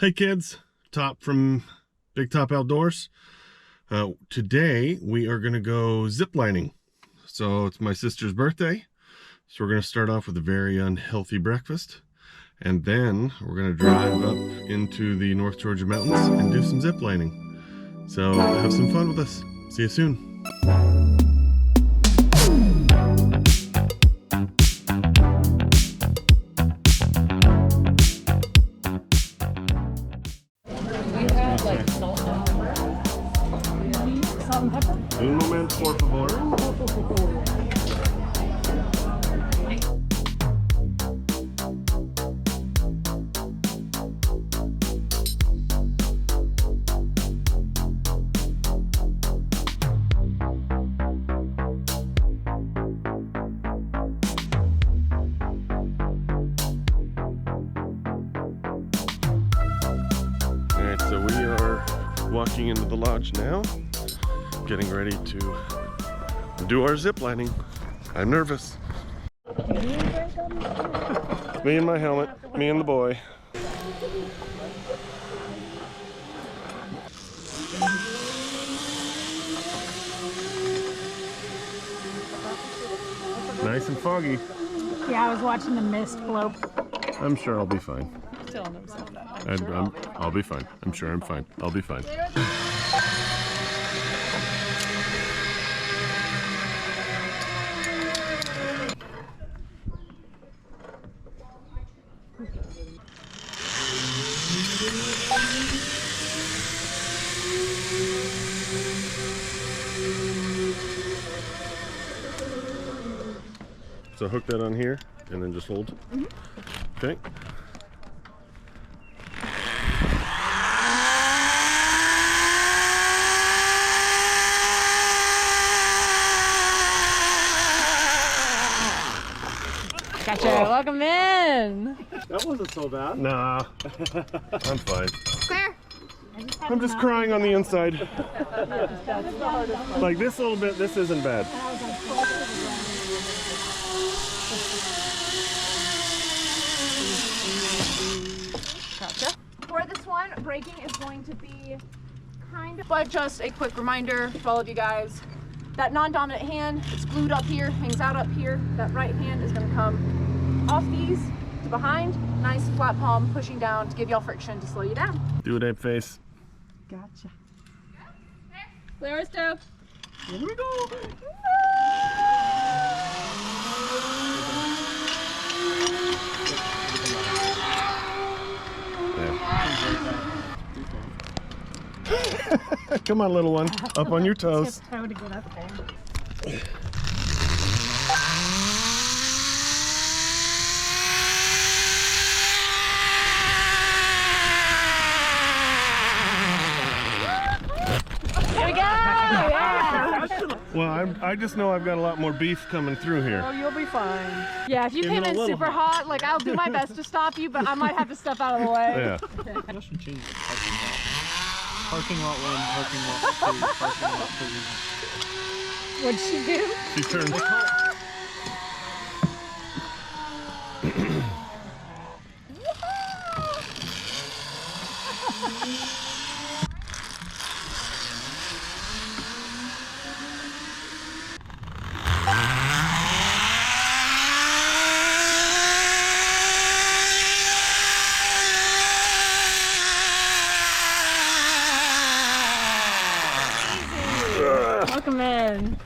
Hey kids, Top from Big Top Outdoors. Today we are going to go ziplining. So it's my sister's birthday. So we're going to start off with a very unhealthy breakfast. And then we're going to drive up into the North Georgia mountains and do some ziplining. So have some fun with us. See you soon. Un momento, por favor. Alright, so we are walking into the lodge now, getting ready to do our zip lining. I'm nervous. Me and my helmet, me and the boy. Nice and foggy. Yeah, I was watching the mist blow. I'm sure I'll be fine. Still on himself that. I'll be fine. I'm sure I'm fine. I'll be fine. So hook that on here and then just hold. Okay. Gotcha. Welcome in. That wasn't so bad. Nah, I'm fine. Claire. I'm just crying on the inside. Like this little bit, this isn't bad. Gotcha. For this one, braking is going to be kind of, but just a quick reminder for all of you guys, that non-dominant hand, it's glued up here, hangs out up here. That right hand is going to come off these to behind, nice flat palm pushing down to give y'all friction to slow you down. Do it, ape face. Gotcha. Claire's step. Here we go. Come on, little one. Up on your toes. Tiptoe to get up there. Here we go! Yeah. Well, I just know I've got a lot more beef coming through here. Oh, you'll be fine. Yeah, if you Even came a in little super hot, like I'll do my best to stop you, but I might have to step out of the way. Yeah. That should change the parking lot. Parking lot 1, parking lot 2, parking lot 3. What'd she do? She turned. Welcome in.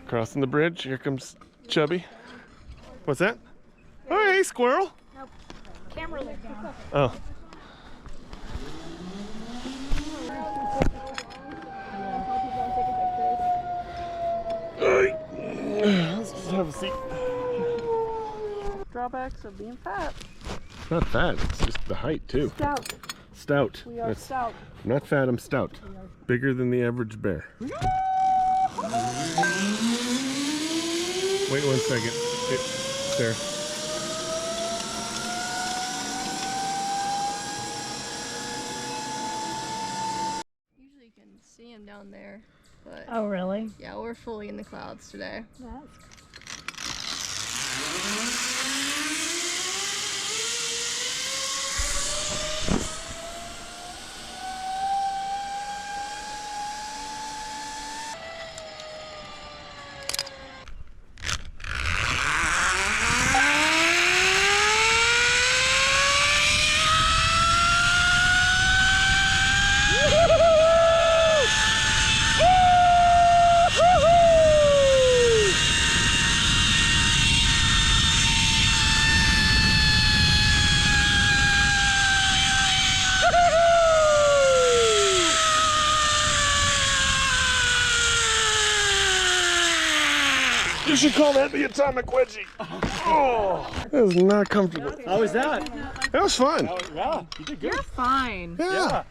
Crossing the bridge. Here comes Chubby. What's that? Oh, hey, squirrel. Nope. Camera looked down. Oh. Let's just have a seat. Drawbacks of being fat. It's not fat, it's just the height too. Stout. Stout. We are stout. I'm not fat, I'm stout. Bigger than the average bear. Wait 1 second. There. see him down there. But Oh, really? yeah, we're fully in the clouds today. That's You should call that the atomic wedgie. Oh, that was not comfortable. How was that? That was fun. Yeah, you did good. You're fine. Yeah.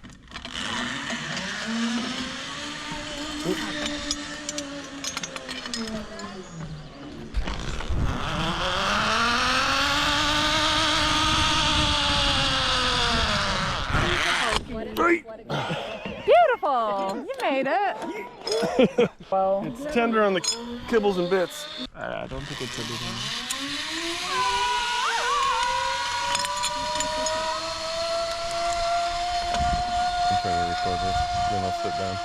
Beautiful. You made it. Well, It's tender on the kibbles and bits. I don't think it's everything. I'm trying to record this, then I'll sit down.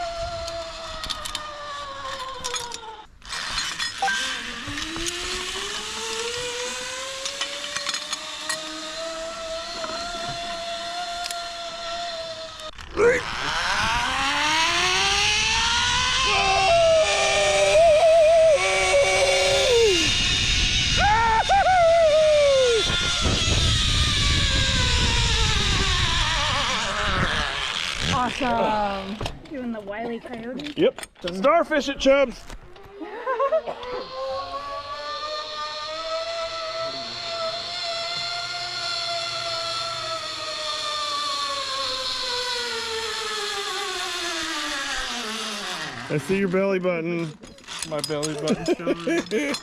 awesome. doing the Wile E. Coyote. Yep. Starfish it, chubs. I see your belly button. My belly button showing.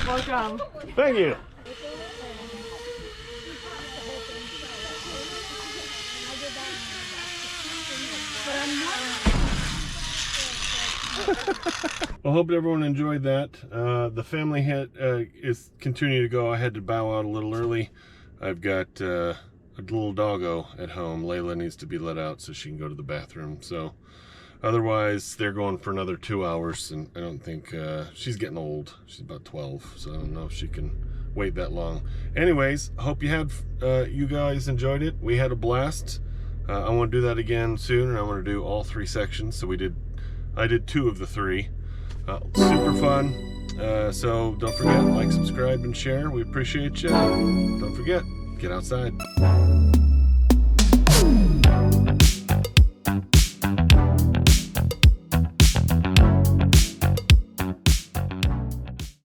Welcome. Thank you. Well, hope everyone enjoyed that. The family is continuing to go. I had to bow out a little early. I've got a little doggo at home. Layla needs to be let out so she can go to the bathroom. So otherwise, they're going for another 2 hours, and I don't think she's getting old. She's about 12, so I don't know if she can wait that long. Anyways, hope you guys enjoyed it. We had a blast. I want to do that again soon, and I want to do all 3 sections. So I did 2 of the 3. Super fun. So don't forget, like, subscribe, and share. We appreciate you. Don't forget, get outside.